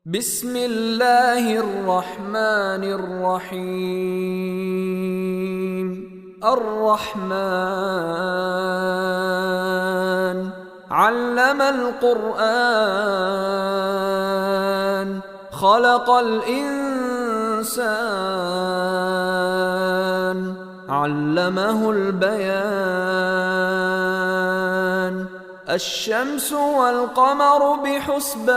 بسم الله الرحمن الرحيم. الرحمن علم القرآن خلق الإنسان علمه البيان. الشمس والقمر بحسبان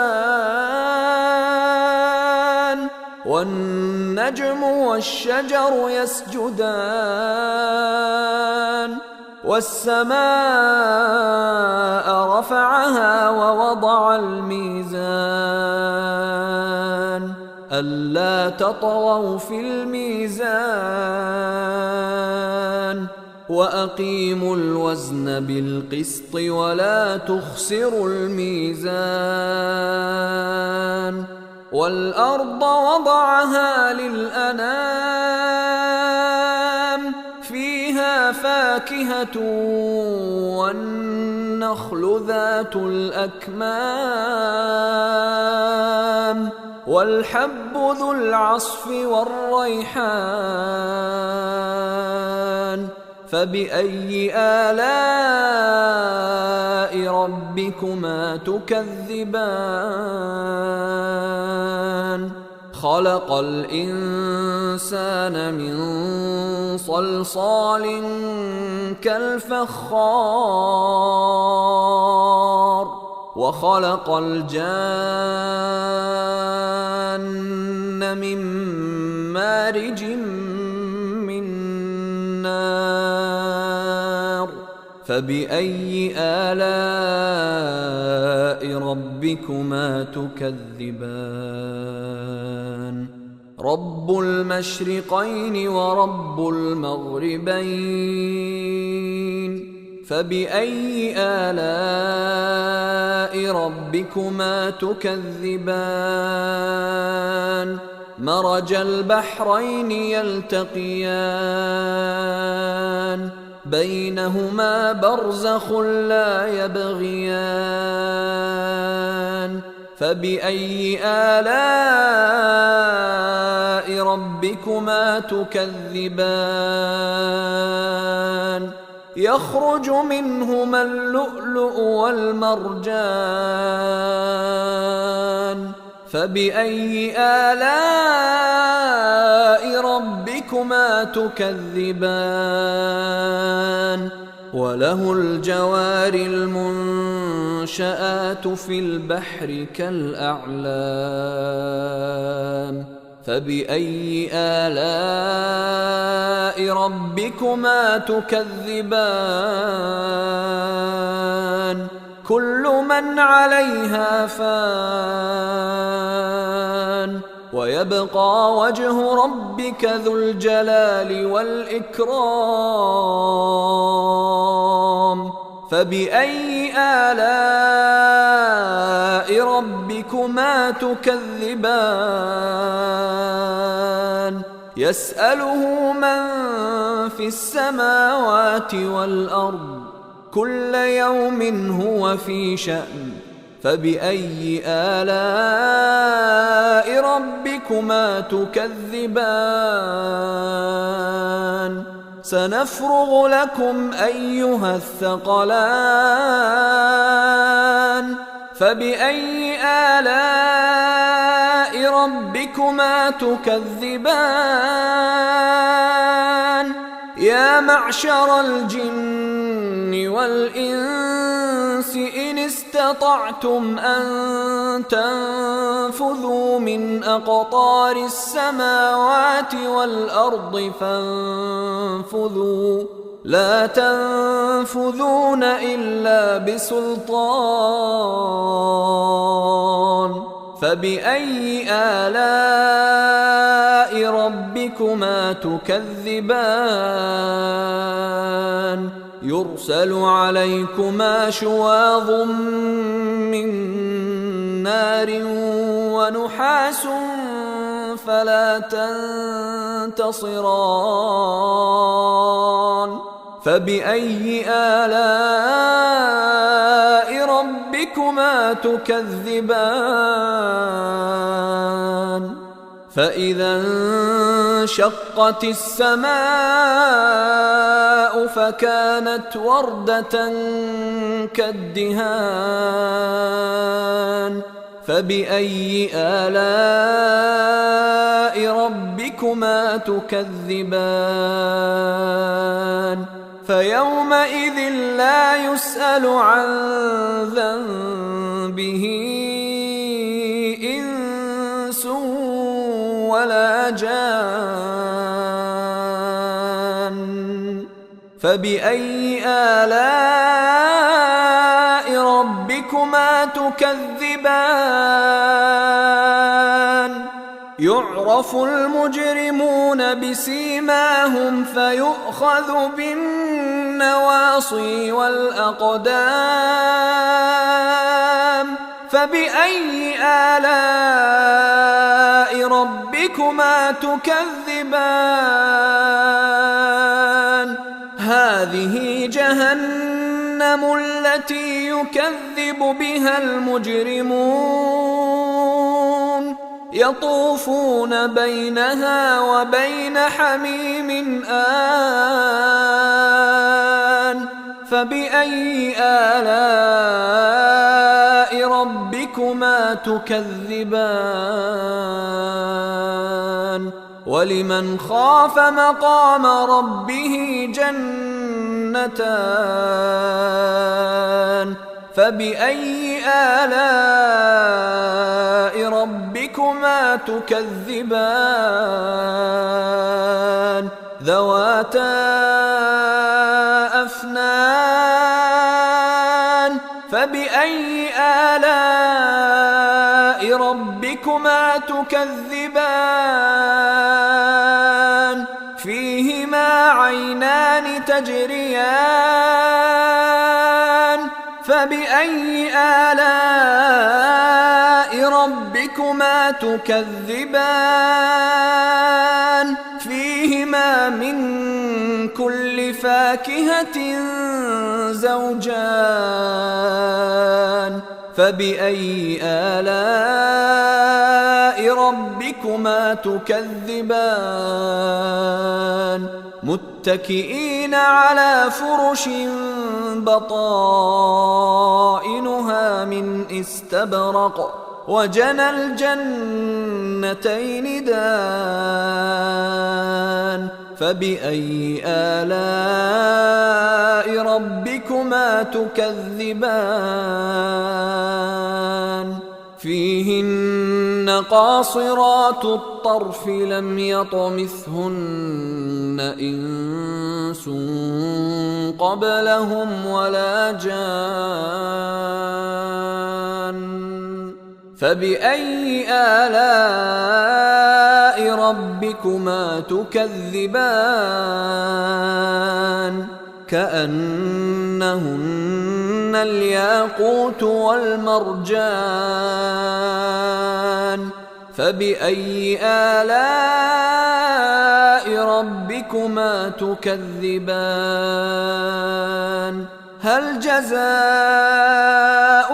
والنجم والشجر يسجدان. والسماء رفعها ووضع الميزان ألا تطغوا في الميزان وأقيموا الوزن بالقسط ولا تخسروا الميزان. والأرض وضعها للأنام فيها فاكهة والنخل ذات الأكمام والحب ذو العصف والريحان. فبأي آلاء ربكما تكذبان؟ خلق الإنسان من صلصال كالفخار وخلق الجان من مارج من نار. فبأي آلاء ربكما تكذبان؟ رب المشرقين ورب المغربين. فبأي آلاء ربكما تكذبان؟ مرج البحرين يلتقيان بينهما برزخ لا يبغيان. فبأي آلاء ربكما تكذبان؟ يخرج منهما اللؤلؤ والمرجان. فبأي آلاء ربكما تكذبان؟ وله الجوار المنشآت في البحر كالأعلام. فبأي آلاء ربكما تكذبان؟ كل من عليها فان ويبقى وجه ربك ذو الجلال والإكرام. فبأي آلاء ربكما تكذبان؟ يسأله من في السماوات والأرض كل يوم هو في شأن. فبأي آلاء ربكما تكذبان؟ سنفرغ لكم أيها الثقلان. فبأي آلاء ربكما تكذبان؟ يا معشر الجن والإنس إن استطعتم أن تنفذوا من أقطار السماوات والأرض فانفذوا لا تنفذون إلا بسلطان. فبأي آلاء ربكما تكذبان؟ يرسل عليكما شواظ من نار ونحاس فلا تنتصران. فبأي آلاء ربكما تكذبان فإذا انشقت السماء فكانت وردة كالدهان فبأي آلاء ربكما تكذبان فيومئذ لا يسأل عن ذنبه إنس ولا جان فبأي آلاء ربكما تكذبان يعرف المجرمون بسيماهم فيؤخذ بالنواصي والأقدام فبأي آلاء ربكما تكذبان هذه جهنم التي يكذب بها المجرمون يطوفون بينها وبين حميم آن فبأي آلاء ربكما تكذبان ولمن خاف مقام ربه جنتان فبأي آلاء ربكما تكذبان ذواتا أفنان فبأي آلاء ربكما تكذبان فيهما عينان تجريان فبأي آلاء ربكما تكذبان فيهما من كل فاكهة زوجان فبأي آلاء ربكما تكذبان متكئين على فرش بطائنها من استبرق وجنى الجنتين دان فبأي آلاء ربكما تكذبان فيهن قاصرات الطرف لم يطمثهن إنس قبلهم ولا جان فبأي آلاء ربكما تكذبان كأنهن الياقوت والمرجان فبأي آلاء ربكما تكذبان هل جزاء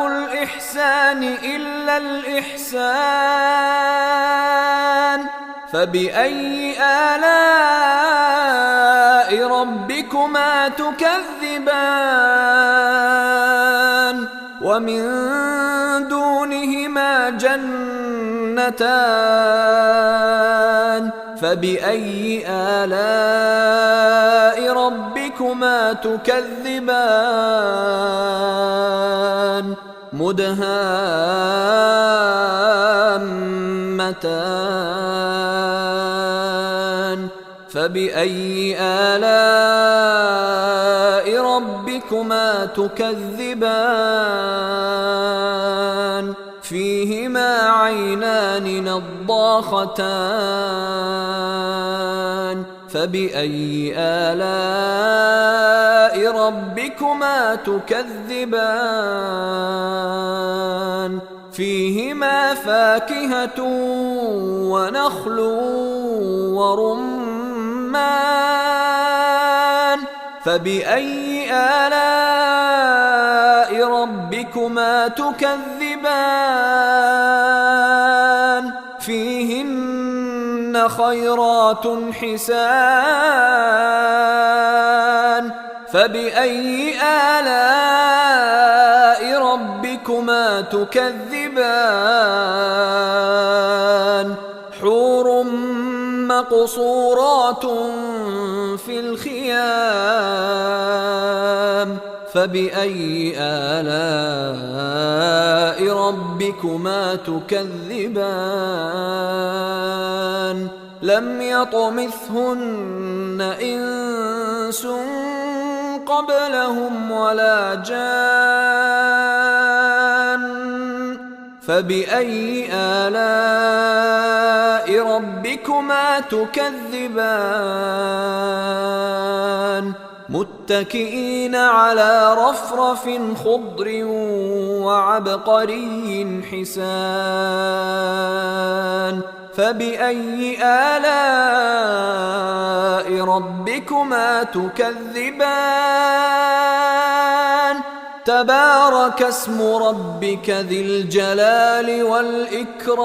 الإحسان إلا الإحسان فبأي آلاء ربكما تكذبان ومن دونهما جنتان فبأي آلاء ربكما تكذبان مدهامتان فبأي آلاء ربكما تكذبان فيهما عينان نضاختان فبأي آلاء ربكما تكذبان فيهما فاكهة ونخل ورمان فبأي آلاء ربكما تكذبان فيهن خيرات حسان فبأي آلاء ربكما تكذبان حور مقصورات في الخيام فبأي آلاء ربكما تكذبان لم يطمثهن إنس قبلهم ولا جان فبأي آلاء ربكما تكذبان متكئين على رفرف خضر وعبقري حسان فبأي آلاء ربكما تكذبان تبارك اسم ربك ذي الجلال والإكرام